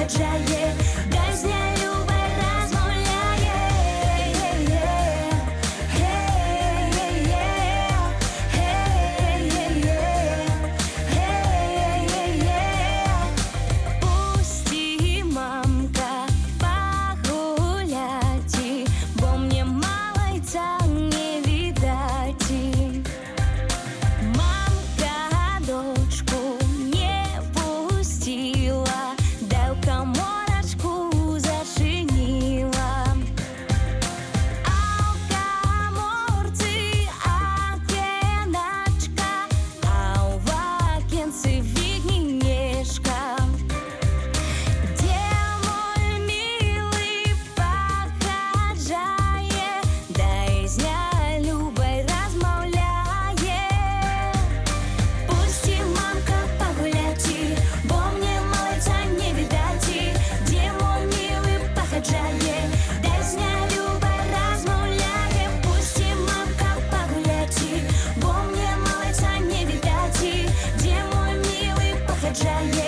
походжає, дай зня любе розмовляє. Пусти, мамка, погуляти, бо мне малайца не видати. Мамка дочку не пустила, да в коморочку зашинила. А в коморці океначка, а в окенце вигнешка. Где мой милый походжає, дай зня любой розмовляє. Пусти, мамка, погуляти, бо мне малайца не видати. Где мой милый походжає, дай зня любой розмовляє. Пусти, мамка, погуляти, бо мне малайца не видати. Где мой милый походжає.